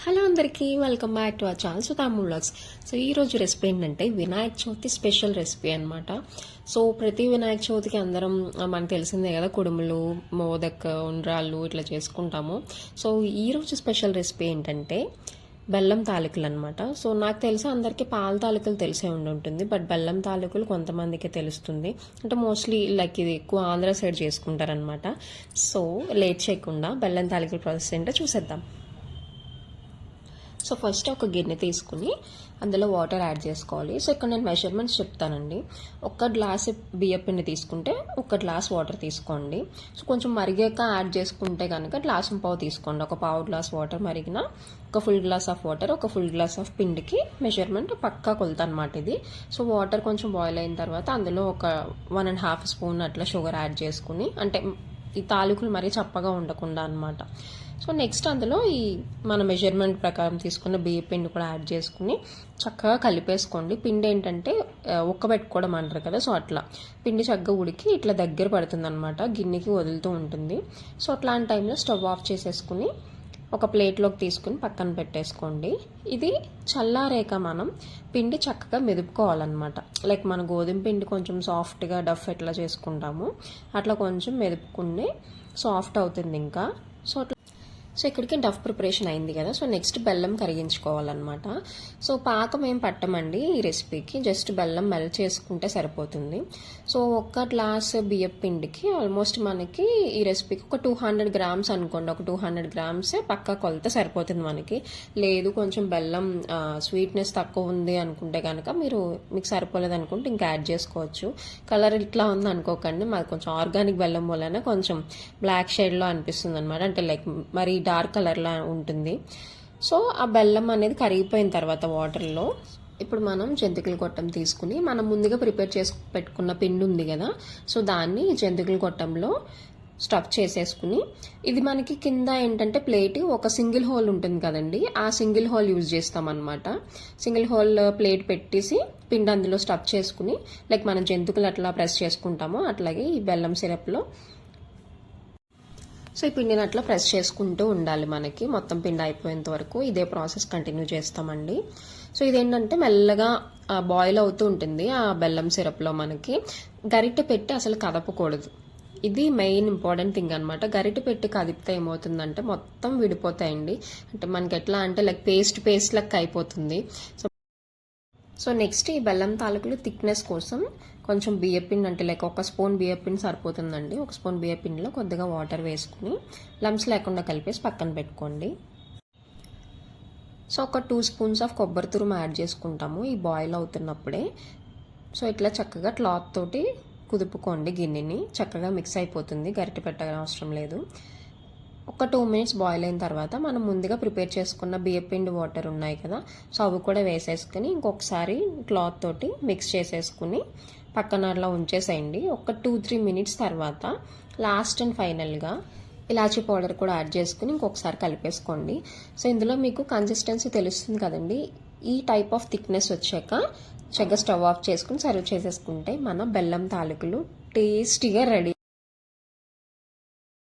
Hello అందరికీ welcome back to our channel Sutamu vlogs. So ఈరోజు recipe ఏంటంటే వినాయక చవితి స్పెషల్ రెసిపీ అనమాట. సో ప్రతి వినాయక చవితికి అందరం మనకు తెలిసిందే కదా, కుడుములు, మోదక్, ఉండ్రాళ్ళు ఇట్లా చేసుకుంటాము. సో ఈరోజు స్పెషల్ రెసిపీ ఏంటంటే బెల్లం తాలికలు అనమాట. సో నాకు తెలిసి అందరికీ పాల తాలికలు తెలిసే ఉంటుంది, బట్ బెల్లం తాలికలు కొంతమందికి తెలుస్తుంది. అంటే మోస్ట్లీ లైక్ ఇది ఎక్కువ ఆంధ్ర సైడ్ చేసుకుంటారనమాట. సో లేట్ చేయకుండా బెల్లం తాలికల ప్రాసెస్ ఏంటో చూసేద్దాం. సో ఫస్ట్ ఒక గిన్నె తీసుకుని అందులో వాటర్ యాడ్ చేసుకోవాలి. సో ఇక్కడ నేను మెజర్మెంట్స్ చెప్తానండి. ఒక గ్లాస్ బియ్యం పిండి తీసుకుంటే ఒక గ్లాస్ వాటర్ తీసుకోండి. సో కొంచెం మరిగాక యాడ్ చేసుకుంటే కనుక గ్లాసు పావు తీసుకోండి. ఒక పావు గ్లాస్ వాటర్ మరిగిన ఒక ఫుల్ గ్లాస్ ఆఫ్ వాటర్, ఒక ఫుల్ గ్లాస్ ఆఫ్ పిండికి మెజర్మెంట్ పక్కా కొలత అనమాట ఇది. సో వాటర్ కొంచెం బాయిల్ అయిన తర్వాత అందులో ఒక 1.5 స్పూన్ అట్లా షుగర్ యాడ్ చేసుకుని, అంటే ఈ తాలూకులు మరీ చప్పగా ఉండకుండా అనమాట. సో నెక్స్ట్ అందులో ఈ మన మెజర్మెంట్ ప్రకారం తీసుకున్న బియ్య పిండి కూడా యాడ్ చేసుకుని చక్కగా కలిపేసుకోండి. పిండి ఏంటంటే ఉక్కబెట్టుకోవడం అంటారు కదా, సో అట్లా పిండి చక్కగా ఉడికి ఇట్లా దగ్గర పడుతుంది అనమాట, గిన్నెకి వదులుతూ ఉంటుంది. సో అట్లాంటి టైంలో స్టవ్ ఆఫ్ చేసేసుకుని ఒక ప్లేట్లోకి తీసుకుని పక్కన పెట్టేసుకోండి. ఇది చల్లారేక మనం పిండి చక్కగా మెదుపుకోవాలన్నమాట. లైక్ మన గోధుమ పిండి కొంచెం సాఫ్ట్గా డఫ్ ఎట్లా చేసుకుంటాము అట్లా కొంచెం మెదుపుకుని సాఫ్ట్ అవుతుంది ఇంకా. సో ఇక్కడికి డఫ్ ప్రిపరేషన్ అయింది కదా. సో నెక్స్ట్ బెల్లం కరిగించుకోవాలన్నమాట. సో పాకం ఏం పట్టమండి ఈ రెసిపీకి, జస్ట్ బెల్లం మెల్ట్ చేసుకుంటే సరిపోతుంది. సో ఒక్క గ్లాస్ బియ్యం పిండికి ఆల్మోస్ట్ మనకి ఈ రెసిపీకి ఒక 200 గ్రామ్స్ అనుకోండి. ఒక 200 గ్రామ్స్ పక్కా కొలత సరిపోతుంది మనకి. లేదు కొంచెం బెల్లం స్వీట్నెస్ తక్కువ ఉంది అనుకుంటే కనుక మీకు సరిపోలేదు అనుకుంటే ఇంకా యాడ్ చేసుకోవచ్చు. కలర్ ఇట్లా ఉంది అనుకోకండి, మాది కొంచెం ఆర్గానిక్ బెల్లం వలన కొంచెం బ్లాక్ షేడ్లో అనిపిస్తుంది అనమాట, అంటే లైక్ మరి డార్క్ కలర్లా ఉంటుంది. సో ఆ బెల్లం అనేది కరిగిపోయిన తర్వాత వాటర్లో ఇప్పుడు మనం జంతికల గొట్టం తీసుకుని మనం ముందుగా ప్రిపేర్ చేసి పెట్టుకున్న పిండి ఉంది కదా, సో దాన్ని జంతికల గొట్టంలో స్టఫ్ చేసేసుకుని, ఇది మనకి కింద ఏంటంటే ప్లేట్ ఒక సింగిల్ హోల్ ఉంటుంది కదండి, ఆ సింగిల్ హోల్ యూజ్ చేస్తాం అనమాట. సింగిల్ హోల్ ప్లేట్ పెట్టేసి పిండి అందులో స్టఫ్ చేసుకుని, లైక్ మనం జంతికలు అట్లా ప్రెస్ చేసుకుంటామో అట్లాగే ఈ బెల్లం సిరప్లో సో ఈ పిండిని అట్లా ప్రెస్ చేసుకుంటూ ఉండాలి. మనకి మొత్తం పిండి అయిపోయేంత వరకు ఇదే ప్రాసెస్ కంటిన్యూ చేస్తామండి. సో ఇదేంటంటే మెల్లగా బాయిల్ అవుతూ ఉంటుంది ఆ బెల్లం సిరప్లో. మనకి గరిటె పెట్టి అసలు కదపకూడదు, ఇది మెయిన్ ఇంపార్టెంట్ థింగ్ అనమాట. గరిటె పెట్టి కదిపితే ఏమవుతుందంటే మొత్తం విడిపోతాయండి, అంటే మనకి ఎట్లా అంటే లైక్ పేస్ట్ లెక్క అయిపోతుంది. సో నెక్స్ట్ ఈ బెల్లం తాలూకులు థిక్నెస్ కోసం కొంచెం బియ్యపిండి, అంటే లైక్ ఒక స్పూన్ బియ్యపిండి సరిపోతుందండి. ఒక స్పూన్ బియ్యపిండిలో కొద్దిగా వాటర్ వేసుకుని లమ్స్ లేకుండా కలిపేసి పక్కన పెట్టుకోండి. సో ఒక 2 స్పూన్స్ ఆఫ్ కొబ్బరి తురుము యాడ్ చేసుకుంటాము ఈ బాయిల్ అవుతున్నప్పుడే. సో ఇట్లా చక్కగా క్లాత్ తోటి కుదుపుకోండి గిన్నెని, చక్కగా మిక్స్ అయిపోతుంది, గరిటె పెట్టనవసరం లేదు. ఒక 2 మినిట్స్ బాయిల్ అయిన తర్వాత మనం ముందుగా ప్రిపేర్ చేసుకున్న బియ్యపిండి వాటర్ ఉన్నాయి కదా, సో అవి కూడా వేసేసుకుని ఇంకొకసారి క్లాత్ తోటి మిక్స్ చేసేసుకుని పక్కన అట్లా ఉంచేసేయండి. ఒక 2-3 మినిట్స్ తర్వాత లాస్ట్ అండ్ ఫైనల్గా ఇలాచీ పౌడర్ కూడా యాడ్ చేసుకుని ఇంకొకసారి కలిపేసుకోండి. సో ఇందులో మీకు కన్సిస్టెన్సీ తెలుస్తుంది కదండి, ఈ టైప్ ఆఫ్ థిక్నెస్ వచ్చాక చక్కగా స్టవ్ ఆఫ్ చేసుకుని సర్వ్ చేసేసుకుంటే మన బెల్లం తాలూకులు టేస్టీగా రెడీ.